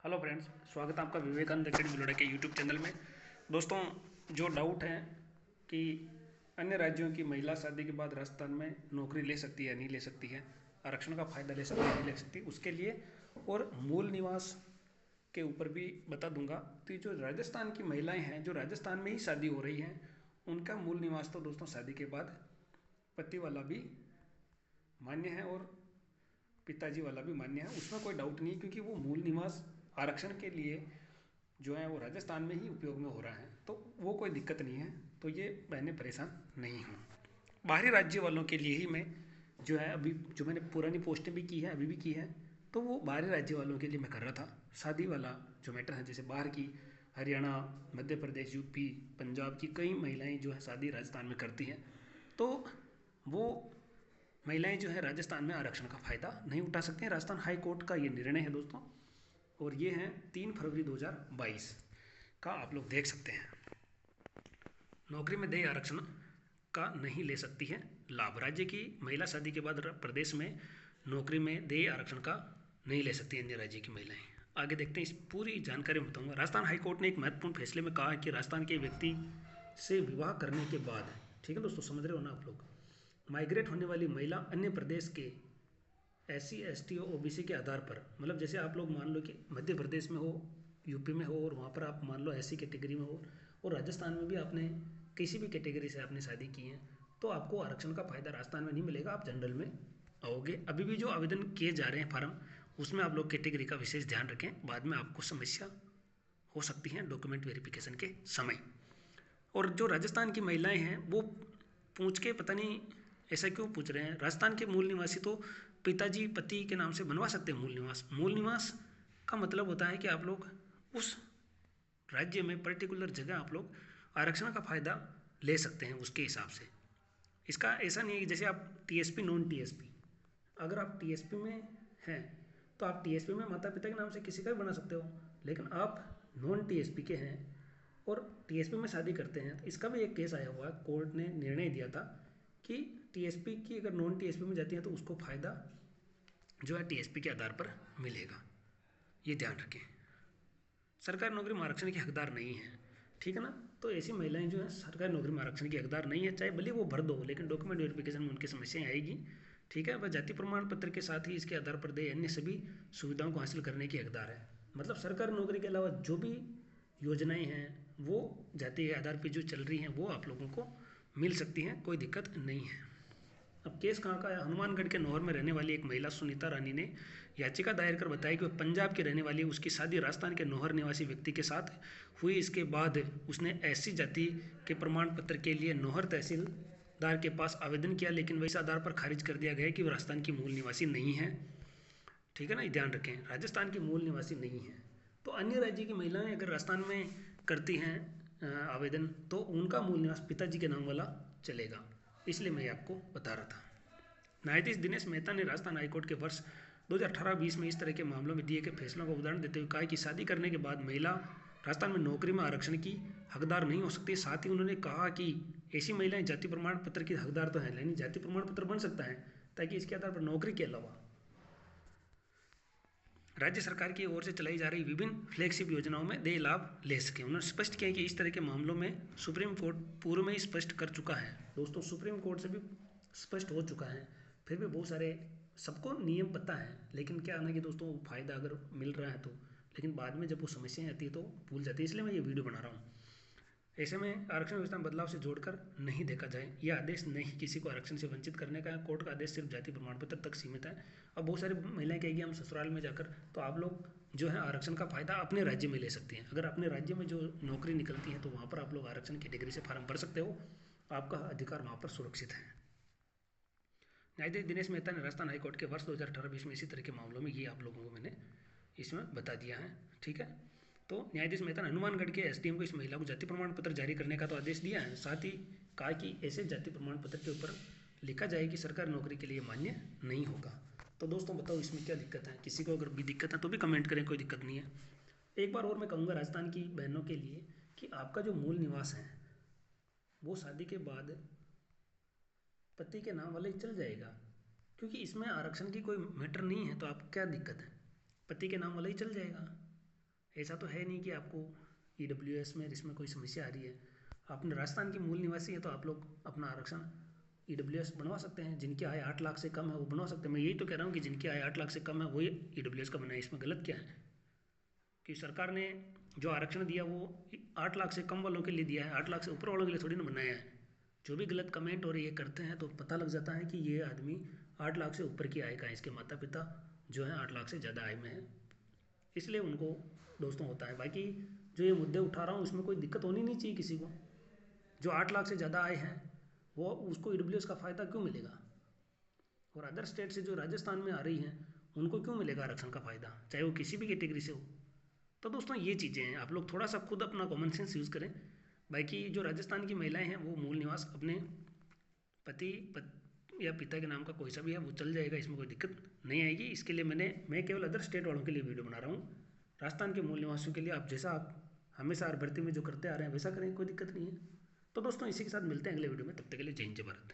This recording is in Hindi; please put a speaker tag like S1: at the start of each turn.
S1: हेलो फ्रेंड्स, स्वागत है आपका विवेकानंद अकेडमी लोड़ा के यूट्यूब चैनल में। दोस्तों, जो डाउट है कि अन्य राज्यों की महिला शादी के बाद राजस्थान में नौकरी ले सकती है या नहीं ले सकती है, आरक्षण का फ़ायदा ले सकती है नहीं ले सकती, उसके लिए और मूल निवास के ऊपर भी बता दूंगा। तो ये जो राजस्थान की महिलाएं हैं, जो राजस्थान में ही शादी हो रही हैं, उनका मूल निवास तो दोस्तों शादी के बाद पति वाला भी मान्य है और पिताजी वाला भी मान्य है, उसमें कोई डाउट नहीं, क्योंकि वो मूल निवास आरक्षण के लिए जो है वो राजस्थान में ही उपयोग में हो रहा है, तो वो कोई दिक्कत नहीं है। तो ये बहनें परेशान नहीं हूँ। बाहरी राज्य वालों के लिए ही मैं जो है अभी जो मैंने पुरानी पोस्टें भी की है अभी भी की है, तो वो बाहरी राज्य वालों के लिए मैं कर रहा था। शादी वाला जो मैटर है, जैसे बाहर की हरियाणा, मध्य प्रदेश, यूपी, पंजाब की कई महिलाएं जो है शादी राजस्थान में करती हैं, तो वो महिलाएं जो है राजस्थान में आरक्षण का फ़ायदा नहीं उठा सकती हैं। राजस्थान हाई कोर्ट का ये निर्णय है दोस्तों, और ये है 3 फरवरी 2022 का, आप लोग देख सकते हैं। नौकरी में देय आरक्षण का नहीं ले सकती है लाभ। राज्य की महिला शादी के बाद प्रदेश में नौकरी में देय आरक्षण का नहीं ले सकती अन्य राज्य की महिलाएं। आगे देखते हैं, इस पूरी जानकारी में बताऊंगा। राजस्थान हाईकोर्ट ने एक महत्वपूर्ण फैसले में कहा है कि राजस्थान के व्यक्ति से विवाह करने के बाद, ठीक है दोस्तों, समझ रहे हो ना आप लोग, माइग्रेट होने वाली महिला अन्य प्रदेश के SC ST और OBC के आधार पर, मतलब जैसे आप लोग मान लो कि मध्य प्रदेश में हो, यूपी में हो, और वहाँ पर आप मान लो SC कैटेगरी में हो, और राजस्थान में भी आपने किसी भी कैटेगरी से आपने शादी की है, तो आपको आरक्षण का फ़ायदा राजस्थान में नहीं मिलेगा, आप जनरल में आओगे। अभी भी जो आवेदन किए जा रहे हैं फार्म, उसमें आप लोग कैटेगरी का विशेष ध्यान रखें, बाद में आपको समस्या हो सकती है डॉक्यूमेंट वेरिफिकेशन के समय। और जो राजस्थान की महिलाएं हैं वो पूछ के पता नहीं ऐसा क्यों पूछ रहे हैं, राजस्थान के मूल निवासी तो पिताजी पति के नाम से बनवा सकते हैं मूल निवास। मूल निवास का मतलब होता है कि आप लोग उस राज्य में पर्टिकुलर जगह आप लोग आरक्षण का फ़ायदा ले सकते हैं उसके हिसाब से। इसका ऐसा नहीं है कि जैसे आप TSP नॉन TSP, अगर आप TSP में हैं तो आप TSP में माता पिता के नाम से किसी का भी बना सकते हो, लेकिन आप नॉन TSP के हैं और TSP में शादी करते हैं, तो इसका भी एक केस आया हुआ है। कोर्ट ने निर्णय दिया था कि TSP की अगर नॉन TSP में जाती है तो उसको फ़ायदा जो है TSP के आधार पर मिलेगा, ये ध्यान रखें। सरकारी नौकरी में आरक्षण की हकदार नहीं है, ठीक है ना। तो ऐसी महिलाएं जो है सरकारी नौकरी में आरक्षण की हकदार नहीं है, चाहे भले वो भर दो, लेकिन डॉक्यूमेंट वेरिफिकेशन में उनकी समस्याएं आएगी, ठीक है। वह जाति प्रमाण पत्र के साथ ही इसके आधार पर दे अन्य सभी सुविधाओं को हासिल करने की हकदार है। मतलब सरकारी नौकरी के अलावा जो भी योजनाएं हैं वो जाति के आधार पर जो चल रही हैं वो आप लोगों को मिल सकती हैं, कोई दिक्कत नहीं है। अब केस कहाँ का है, हनुमानगढ़ के नौहर में रहने वाली एक महिला सुनीता रानी ने याचिका दायर कर बताया कि वह पंजाब की रहने वाली, उसकी शादी राजस्थान के नौहर निवासी व्यक्ति के साथ हुई। इसके बाद उसने ऐसी जाति के प्रमाण पत्र के लिए नौहर तहसीलदार के पास आवेदन किया, लेकिन वह इस आधार पर खारिज कर दिया गया कि वह राजस्थान की मूल निवासी नहीं है, ठीक है ना। ध्यान रखें, राजस्थान की मूल निवासी नहीं है। तो अन्य राज्य की महिलाएं अगर राजस्थान में करती हैं आवेदन, तो उनका मूल निवास पिताजी के नाम वाला चलेगा, इसलिए मैं आपको बता रहा था। न्यायाधीश दिनेश मेहता ने राजस्थान हाईकोर्ट के वर्ष 2018-20 में इस तरह के मामलों में दिए गए फैसलों का उदाहरण देते हुए कहा कि शादी करने के बाद महिला राजस्थान में नौकरी में आरक्षण की हकदार नहीं हो सकती। साथ ही उन्होंने कहा कि ऐसी महिलाएं जाति प्रमाण पत्र की हकदार तो हैं, लेकिन जाति प्रमाण पत्र बन सकता है ताकि इसके आधार पर नौकरी के अलावा राज्य सरकार की ओर से चलाई जा रही विभिन्न फ्लैगशिप योजनाओं में देय लाभ ले सकें। उन्होंने स्पष्ट किया कि इस तरह के मामलों में सुप्रीम कोर्ट पूर्व में ही स्पष्ट कर चुका है। दोस्तों, सुप्रीम कोर्ट से भी स्पष्ट हो चुका है, फिर भी बहुत सारे सबको नियम पता है, लेकिन क्या है कि दोस्तों फ़ायदा अगर मिल रहा है तो, लेकिन बाद में जब वो समस्याएं आती है तो भूल जाती है, इसलिए मैं ये वीडियो बना रहा हूँ। ऐसे में आरक्षण व्यवस्था में बदलाव से जोड़कर नहीं देखा जाए, यह आदेश नहीं किसी को आरक्षण से वंचित करने का है। कोर्ट का आदेश सिर्फ जाति प्रमाण पत्र तक सीमित है। अब बहुत सारी महिलाएं कहेगी हम ससुराल में जाकर, तो आप लोग जो है आरक्षण का फ़ायदा अपने राज्य में ले सकती हैं। अगर अपने राज्य में जो नौकरी निकलती है तो वहाँ पर आप लोग आरक्षण कैटेगरी से फॉर्म भर सकते हो, आपका अधिकार वहाँ पर सुरक्षित है। न्यायाधीश दिनेश मेहता ने राजस्थान हाईकोर्ट के वर्ष 2018-20 में इसी तरह के मामलों में ये आप लोगों को मैंने इसमें बता दिया है, ठीक है। तो न्यायाधीश मेहता ने हनुमानगढ़ के SDM को इस महिला को जाति प्रमाण पत्र जारी करने का तो आदेश दिया है, साथ ही कहा कि ऐसे जाति प्रमाण पत्र के ऊपर लिखा जाए कि सरकारी नौकरी के लिए मान्य नहीं होगा। तो दोस्तों बताओ इसमें क्या दिक्कत है, किसी को अगर भी दिक्कत है तो भी कमेंट करें, कोई दिक्कत नहीं है। एक बार और मैं कहूँगा राजस्थान की बहनों के लिए कि आपका जो मूल निवास है वो शादी के बाद पति के नाम वाले चल जाएगा, क्योंकि इसमें आरक्षण की कोई मैटर नहीं है, तो आप क्या दिक्कत है, पति के नाम वाला ही चल जाएगा। ऐसा तो है नहीं कि आपको EWS में इसमें कोई समस्या आ रही है। आपने राजस्थान के मूल निवासी हैं तो आप लोग अपना आरक्षण EWS बनवा सकते हैं। जिनकी आय 8 लाख से कम है वो बनवा सकते हैं। मैं यही तो कह रहा हूँ कि जिनकी आय 8 लाख से कम है वही EWS का बनाए, इसमें गलत क्या है? कि सरकार ने जो आरक्षण दिया वो 8 लाख से कम वालों के लिए दिया है, 8 लाख से ऊपर वालों के लिए थोड़ी ना बनाया है। जो भी गलत कमेंट और ये करते हैं तो पता लग जाता है कि ये आदमी 8 लाख से ऊपर की आय का है, इसके माता पिता जो है 8 लाख से ज़्यादा आय में है, इसलिए उनको दोस्तों होता है। बाकी जो ये मुद्दे उठा रहा हूँ इसमें कोई दिक्कत होनी नहीं चाहिए किसी को। जो 8 लाख से ज़्यादा आए हैं वो उसको EWS का फ़ायदा क्यों मिलेगा, और अदर स्टेट से जो राजस्थान में आ रही हैं उनको क्यों मिलेगा आरक्षण का फ़ायदा, चाहे वो किसी भी कैटेगरी से हो। तो दोस्तों ये चीज़ें हैं, आप लोग थोड़ा सा खुद अपना कॉमन सेंस यूज़ करें। बाकी जो राजस्थान की महिलाएं हैं वो मूल निवास अपने या पिता के नाम का कोई सा भी है वो चल जाएगा, इसमें कोई दिक्कत नहीं आएगी। इसके लिए मैं केवल अदर स्टेट वालों के लिए वीडियो बना रहा हूँ। राजस्थान के मूल निवासियों के लिए आप जैसा आप हमेशा हर भर्ती में जो करते आ रहे हैं वैसा करें, कोई दिक्कत नहीं है। तो दोस्तों इसी के साथ मिलते हैं अगले वीडियो में, तब तक के लिए जय हिंद जय भारत।